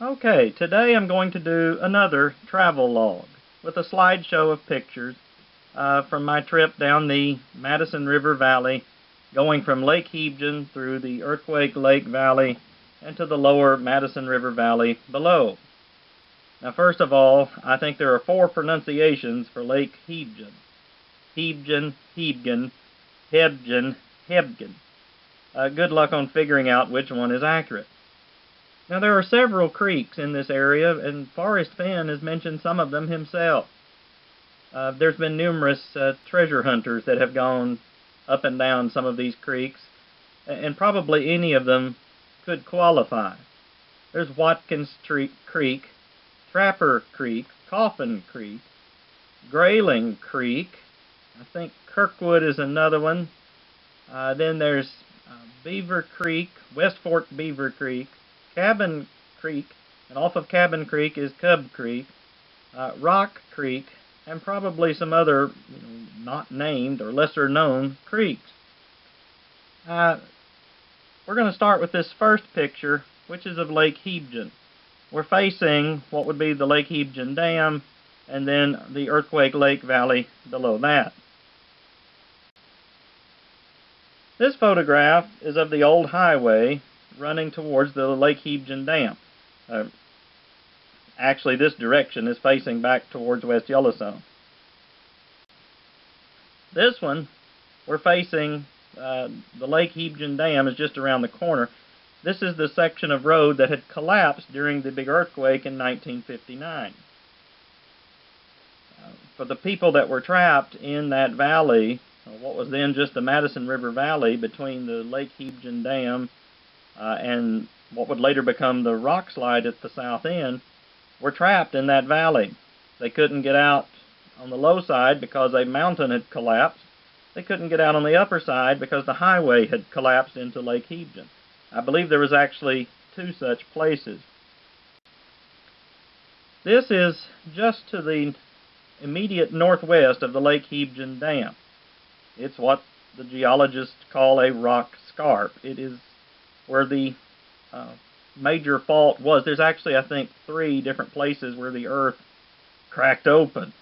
Okay, today I'm going to do another travel log with a slideshow of pictures from my trip down the Madison River Valley, going from Lake Hebgen through the Earthquake Lake Valley and to the lower Madison River Valley below. Now, first of all, I think there are 4 pronunciations for Lake Hebgen. Hebgen, Hebgen, Hebgen, Hebgen. Good luck on figuring out which one is accurate. Now, there are several creeks in this area, and Forrest Fenn has mentioned some of them himself. There's been numerous treasure hunters that have gone up and down some of these creeks, and probably any of them could qualify. There's Watkins Creek, Trapper Creek, Coffin Creek, Grayling Creek, I think Kirkwood is another one. Then there's Beaver Creek, West Fork Beaver Creek, Cabin Creek, and off of Cabin Creek is Cub Creek, Rock Creek, and probably some other not named or lesser known creeks. We're going to start with this first picture, which is of Lake Hebgen. We're facing what would be the Lake Hebgen Dam, and then the Earthquake Lake Valley below that. This photograph is of the old highway running towards the Lake Hebgen Dam. Actually, this direction is facing back towards West Yellowstone. This one, we're facing the Lake Hebgen Dam is just around the corner. This is the section of road that had collapsed during the big earthquake in 1959. For the people that were trapped in that valley, what was then just the Madison River Valley between the Lake Hebgen Dam and what would later become the rockslide at the south end, were trapped in that valley. They couldn't get out on the low side because a mountain had collapsed. They couldn't get out on the upper side because the highway had collapsed into Lake Hebgen. I believe there was actually 2 such places. This is just to the immediate northwest of the Lake Hebgen Dam. It's what the geologists call a rock scarp. It is where the major fault was. There's actually, I think, 3 different places where the earth cracked open.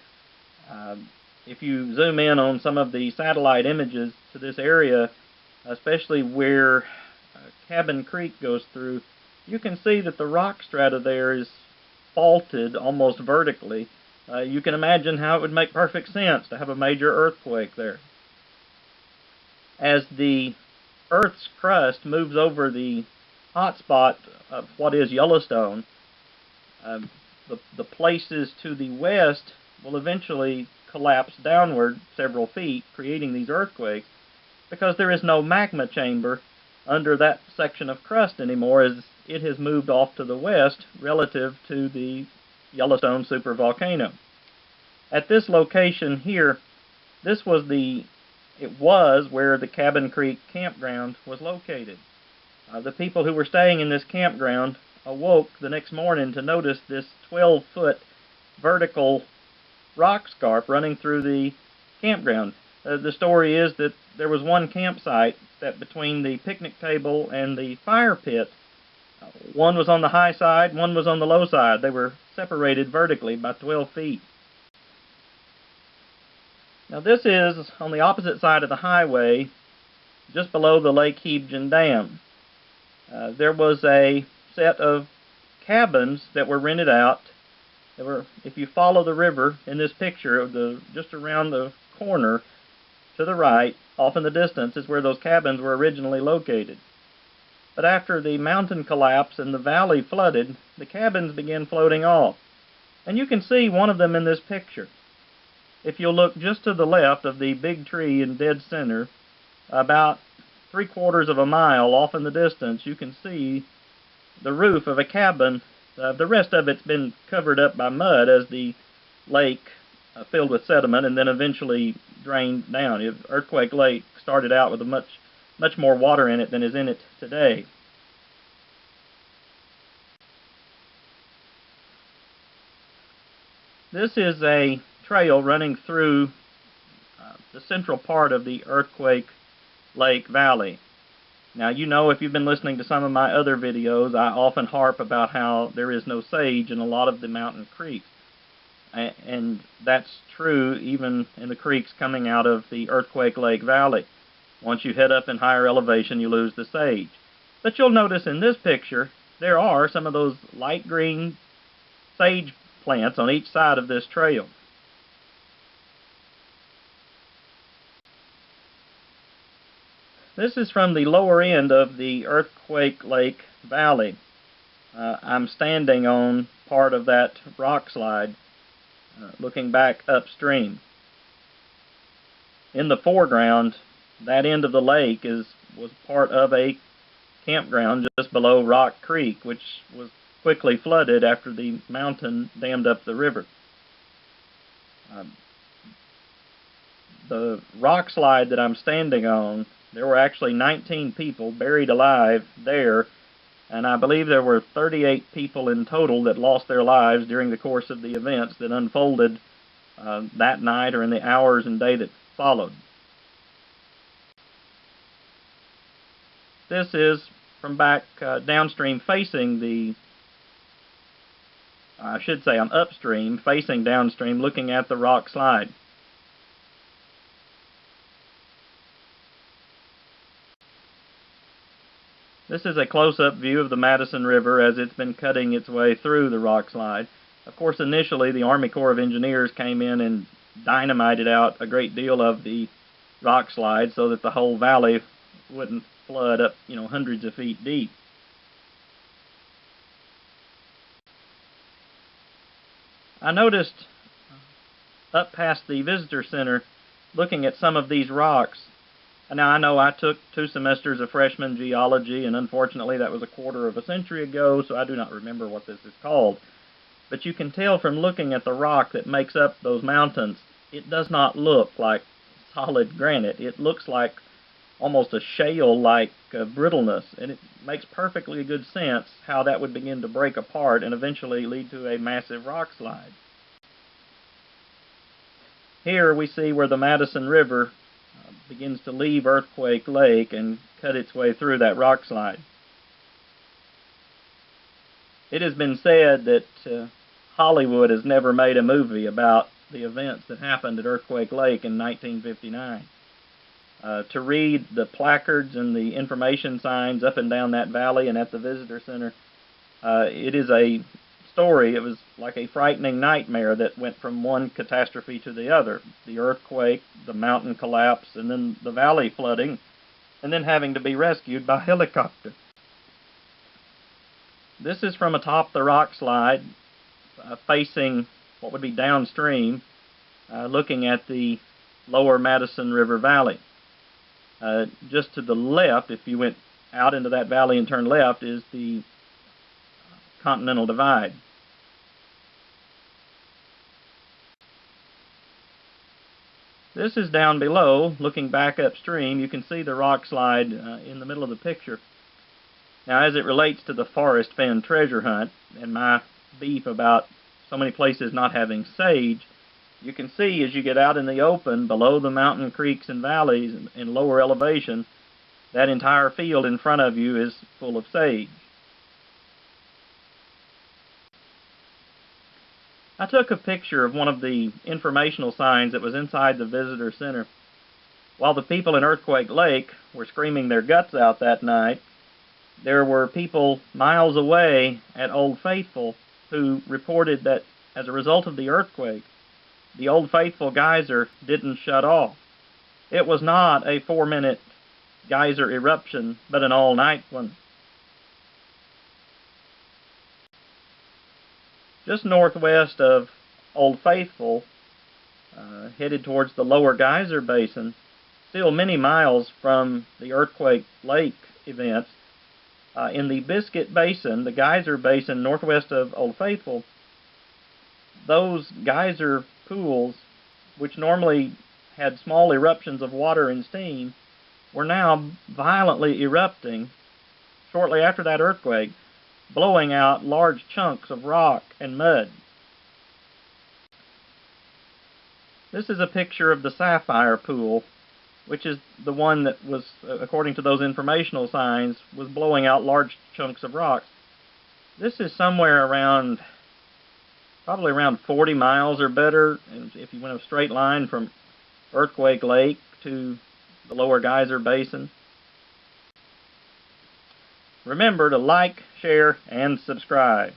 If you zoom in on some of the satellite images to this area, especially where Cabin Creek goes through, you can see that the rock strata there is faulted almost vertically. You can imagine how it would make perfect sense to have a major earthquake there. As the Earth's crust moves over the hot spot of what is Yellowstone, the places to the west will eventually collapse downward several feet, creating these earthquakes, because there is no magma chamber under that section of crust anymore, as it has moved off to the west relative to the Yellowstone supervolcano. At this location here, it was where the Cabin Creek campground was located. The people who were staying in this campground awoke the next morning to notice this 12-foot vertical rock scarp running through the campground. The story is that there was one campsite that between the picnic table and the fire pit, one was on the high side, one was on the low side. They were separated vertically by 12 feet. Now, this is on the opposite side of the highway, just below the Lake Hebgen Dam. There was a set of cabins that were rented out. If you follow the river in this picture, just around the corner to the right, off in the distance, is where those cabins were originally located. But after the mountain collapse and the valley flooded, the cabins began floating off. And you can see one of them in this picture. If you'll look just to the left of the big tree in dead center, about 3/4 of a mile off in the distance, you can see the roof of a cabin. The rest of it's been covered up by mud as the lake filled with sediment and then eventually drained down. Earthquake Lake started out with much more water in it than is in it today. This is a trail running through the central part of the Earthquake Lake Valley. Now, you know, if you've been listening to some of my other videos, I often harp about how there is no sage in a lot of the mountain creeks. And that's true even in the creeks coming out of the Earthquake Lake Valley. Once you head up in higher elevation, you lose the sage. But you'll notice in this picture, there are some of those light green sage plants on each side of this trail. This is from the lower end of the Earthquake Lake Valley. I'm standing on part of that rockslide, looking back upstream. In the foreground, that end of the lake was part of a campground just below Rock Creek, which was quickly flooded after the mountain dammed up the river. The rock slide that I'm standing on, there were actually 19 people buried alive there, and I believe there were 38 people in total that lost their lives during the course of the events that unfolded that night or in the hours and day that followed. This is from back downstream facing the, I should say I'm upstream, facing downstream, looking at the rock slide. This is a close-up view of the Madison River as it's been cutting its way through the rock slide. Of course, initially the Army Corps of Engineers came in and dynamited out a great deal of the rock slide so that the whole valley wouldn't flood up, hundreds of feet deep. I noticed up past the visitor center, looking at some of these rocks. Now, I know I took 2 semesters of freshman geology, and unfortunately that was a quarter of a century ago, so I do not remember what this is called. But you can tell from looking at the rock that makes up those mountains, it does not look like solid granite. It looks like almost a shale-like brittleness, and it makes perfectly good sense how that would begin to break apart and eventually lead to a massive rock slide. Here we see where the Madison River begins to leave Earthquake Lake and cut its way through that rock slide. It has been said that Hollywood has never made a movie about the events that happened at Earthquake Lake in 1959. To read the placards and the information signs up and down that valley and at the visitor center, it is a story. It was like a frightening nightmare that went from one catastrophe to the other. The earthquake, the mountain collapse, and then the valley flooding, and then having to be rescued by helicopter. This is from atop the rock slide, facing what would be downstream, looking at the lower Madison River Valley. Just to the left, if you went out into that valley and turned left, is the Continental Divide. This is down below, looking back upstream. You can see the rock slide in the middle of the picture. Now, as it relates to the Forrest Fenn treasure hunt and my beef about so many places not having sage, you can see as you get out in the open, below the mountain creeks and valleys in lower elevation, that entire field in front of you is full of sage. I took a picture of one of the informational signs that was inside the visitor center. While the people in Earthquake Lake were screaming their guts out that night, there were people miles away at Old Faithful who reported that as a result of the earthquake, the Old Faithful geyser didn't shut off. It was not a 4-minute geyser eruption, but an all-night one. Just northwest of Old Faithful, headed towards the lower geyser basin, still many miles from the Earthquake Lake events, in the Biscuit Basin, the geyser basin northwest of Old Faithful, those geyser pools, which normally had small eruptions of water and steam, were now violently erupting shortly after that earthquake, blowing out large chunks of rock and mud. This is a picture of the Sapphire Pool which is the one that was, according to those informational signs, was blowing out large chunks of rocks. This is somewhere around, probably around 40 miles or better, and if you went a straight line from Earthquake Lake to the lower Geyser Basin. Remember to like, share, and subscribe.